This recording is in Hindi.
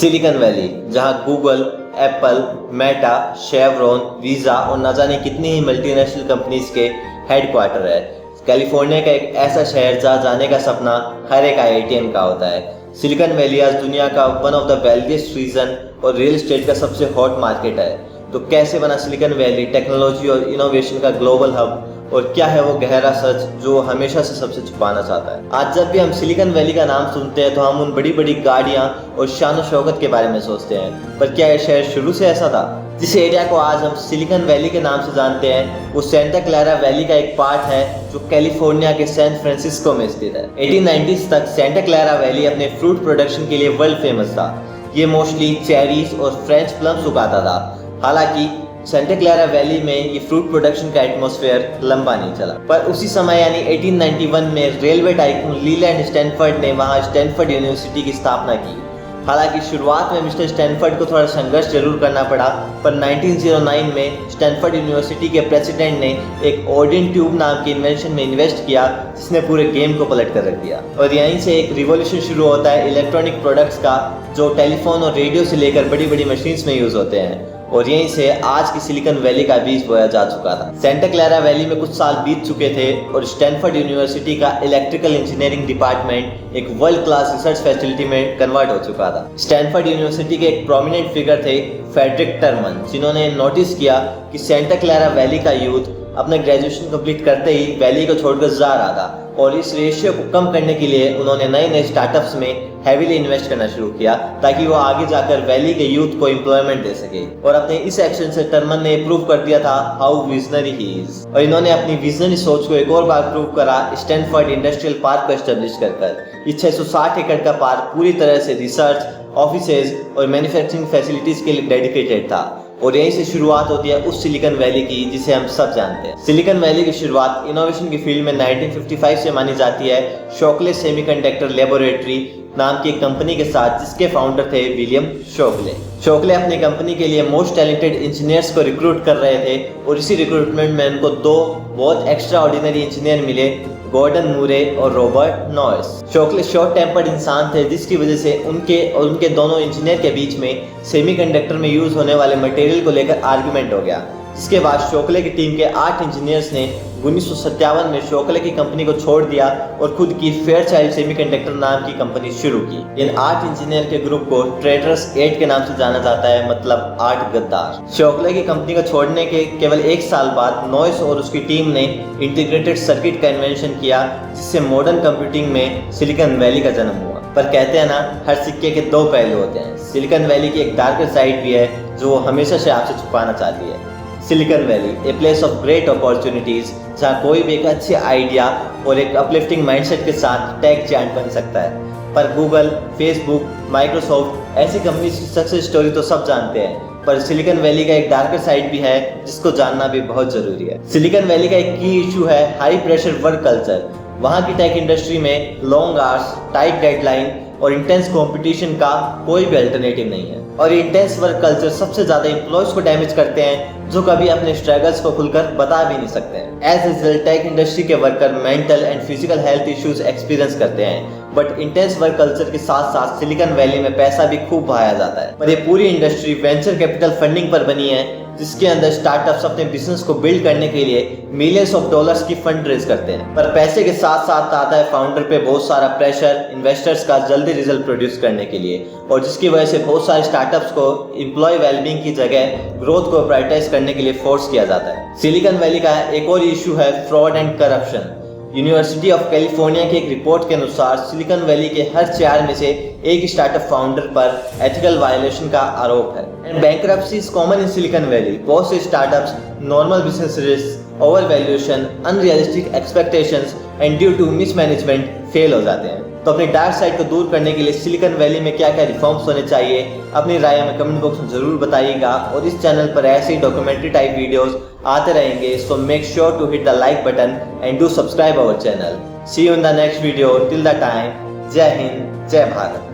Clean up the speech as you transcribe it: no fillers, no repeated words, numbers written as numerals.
सिलिकॉन वैली, जहां Google, Apple, Meta, chevron, visa और न जाने कितनी ही मल्टीनेशनल कंपनीज के हेडक्वार्टर है। कैलिफोर्निया का एक ऐसा शहर जहाँ जाने का सपना हर एक IITian का होता है। सिलिकॉन वैली आज दुनिया का one of the wealthiest reason और रियल एस्टेट का सबसे हॉट मार्केट है। तो कैसे बना सिलिकॉन वैली टेक्नोलॉजी और इनोवेशन का ग्लोबल हब, और क्या है वो गहरा सच जो हमेशा से सबसे छुपाना चाहता है। आज जब भी हम सिलिकॉन वैली का नाम सुनते हैं तो हम उन बड़ी बड़ी गाड़ियां और शान शौकत के बारे में सोचते हैं, पर क्या यह शहर शुरू से ऐसा था? जिस एरिया को आज हम सिलिकॉन वैली के नाम से जानते हैं वो सेंटा क्लारा वैली का एक पार्ट है जो कैलिफोर्निया के सैन फ्रांसिस्को में स्थित है। 1890s तक सेंटा क्लारा वैली अपने फ्रूट प्रोडक्शन के लिए वर्ल्ड फेमस था। ये मोस्टली चेरीज और फ्रेंच प्लम्स उगाता था। हालांकि सेंटा क्लारा वैली में ये फ्रूट प्रोडक्शन का एटमॉस्फेयर लंबा नहीं चला, पर उसी समय यानी 1891 में रेलवे टाइकून लीलैंड स्टैनफोर्ड ने वहां स्टैनफोर्ड यूनिवर्सिटी की स्थापना की। हालांकि शुरुआत में मिस्टर स्टैनफोर्ड को थोड़ा संघर्ष जरूर करना पड़ा, पर 1909 में स्टैनफोर्ड यूनिवर्सिटी के प्रेसिडेंट ने एक ओडिन ट्यूब नाम की इन्वेंशन में इन्वेस्ट किया जिसने पूरे गेम को पलट कर रख दिया। और यहीं से एक रिवॉल्यूशन शुरू होता है इलेक्ट्रॉनिक प्रोडक्ट्स का, जो टेलीफोन और रेडियो से लेकर बड़ी बड़ी मशीन्स में यूज होते हैं। और यहीं से आज की सिलिकॉन वैली का बीज बोया जा चुका था। सेंटा क्लारा वैली में कुछ साल बीत चुके थे और स्टैनफोर्ड यूनिवर्सिटी का इलेक्ट्रिकल इंजीनियरिंग डिपार्टमेंट एक वर्ल्ड क्लास रिसर्च फैसिलिटी में कन्वर्ट हो चुका था। स्टैनफोर्ड यूनिवर्सिटी के एक प्रोमिनेंट फिगर थे फ्रेडरिक टरमन, जिन्होंने नोटिस किया कि सेंटा क्लारा वैली का यूथ अपना ग्रेजुएशन कंप्लीट करते ही वैली को छोड़कर जा रहा था, और इस रेशियो को कम करने के लिए उन्होंने नए नए स्टार्टअप्स में हैवीली इन्वेस्ट करना शुरू किया ताकि वो आगे जाकर वैली के यूथ को एम्प्लॉयमेंट दे सके। और अपने इस एक्शन से टरमन ने प्रूव कर दिया था हाउ विजनरी ही इज, और इन्होंने अपनी विजनरी सोच को एक और बार प्रूव करा स्टैनफोर्ड इंडस्ट्रियल पार्क को एस्टेब्लिश कर। ये 660 एकड़ का पार्क पूरी तरह से रिसर्च, ऑफिसेज और मैन्युफैक्चरिंग फैसिलिटीज के लिए डेडिकेटेड था। और यहीं से शुरुआत होती है उस सिलिकॉन वैली की जिसे हम सब जानते हैं। सिलिकॉन वैली की शुरुआत इनोवेशन की फील्ड में 1955 से मानी जाती है शोकले सेमीकंडक्टर लेबोरेटरी नाम की एक कंपनी के साथ, जिसके फाउंडर थे विलियम शोकले। शोकले अपनी कंपनी के लिए मोस्ट टैलेंटेड इंजीनियर्स को रिक्रूट कर रहे थे, और इसी रिक्रूटमेंट में उनको दो बहुत एक्स्ट्रा ऑर्डिनरी इंजीनियर मिले, गॉर्डन मूरे और रॉबर्ट नॉरिस। शोकले शॉर्ट टेम्पर्ड इंसान थे, जिसकी वजह से उनके दोनों इंजीनियर के बीच में सेमीकंडक्टर में यूज होने वाले मटेरियल को लेकर आर्गुमेंट हो गया। जिसके बाद शोकले की टीम के 8 इंजीनियर्स ने 1957 में शोकले की कंपनी को छोड़ दिया और खुद की फेयरचाइल्ड सेमीकंडक्टर नाम की कंपनी शुरू की। इन 8 इंजीनियर के ग्रुप को ट्रेटर्स 8 के नाम से जाना जाता है, मतलब 8 गद्दार। शोकले की कंपनी को छोड़ने के केवल 1 साल बाद नॉइस और उसकी टीम ने इंटीग्रेटेड सर्किट का इन्वेंशन किया, जिससे मॉडर्न कंप्यूटिंग में सिलिकॉन वैली का जन्म हुआ। पर कहते हैं ना, हर सिक्के के 2 पहलू होते हैं। सिलिकॉन वैली की एक डार्कर साइड भी है जो हमेशा से आपसे छुपाना चाहती है। Silicon valley, a place of great opportunities, जहाँ कोई भी एक अच्छे आइडिया और एक अपलिफ्टिंग माइंडसेट के साथ टेक जायंट बन सकता है। पर गूगल, फेसबुक, माइक्रोसॉफ्ट ऐसी कंपनीज की सक्सेस स्टोरी तो सब जानते हैं, पर सिलिकॉन वैली का एक डार्कर साइड भी है जिसको जानना भी बहुत जरूरी है। सिलिकॉन वैली का एक की इशू है हाई प्रेशर वर्क कल्चर। वहाँ की टेक इंडस्ट्री में लॉन्ग आवर्स, टाइट डेडलाइन और इंटेंस कंपटीशन का कोई भी अल्टरनेटिव नहीं है। और इंटेंस वर्क कल्चर सबसे ज्यादा एम्प्लॉयज को डैमेज करते हैं, जो कभी अपने स्ट्रगल्स को खुलकर बता भी नहीं सकते हैं। एज रिजल्ट टेक इंडस्ट्री के worker mental and physical health issues experience करते हैं। बट इंटेंस वर्क कल्चर के साथ साथ सिलिकॉन वैली में पैसा भी खूब बहाया जाता है। पर ये पूरी इंडस्ट्री वेंचर कैपिटल फंडिंग पर बनी है, जिसके अंदर स्टार्टअप्स अपने बिजनेस को बिल्ड करने के लिए मिलियंस ऑफ डॉलर्स की फंड रेज करते हैं। पर पैसे के साथ साथ आता है फाउंडर पे बहुत सारा प्रेशर इन्वेस्टर्स का जल्दी रिजल्ट प्रोड्यूस करने के लिए, और जिसकी वजह से बहुत सारे स्टार्टअप्स को एम्प्लॉय वेलबींग की जगह ग्रोथ को प्रायोरिटाइज करने के लिए फोर्स किया जाता है। सिलिकॉन वैली का एक और इशू है fraud and corruption. University of California की एक रिपोर्ट के अनुसार सिलिकॉन वैली के हर 4 में से एक स्टार्टअप फाउंडर पर एथिकल वायलेशन का आरोप है। And bankruptcy is common in Silicon Valley. बहुत से startups normal business risk, over valuation, unrealistic expectations and due to mismanagement fail हो जाते हैं। तो अपनी डार्क साइड को दूर करने के लिए सिलिकॉन वैली में क्या क्या रिफॉर्म्स होने चाहिए, अपनी राय हमें कमेंट बॉक्स में जरूर बताइएगा। और इस चैनल पर ऐसे ही डॉक्यूमेंट्री टाइप वीडियोस आते रहेंगे, so make sure to hit the like button and do subscribe our channel. See you in the next video. Till the time, जय हिंद, जय भारत।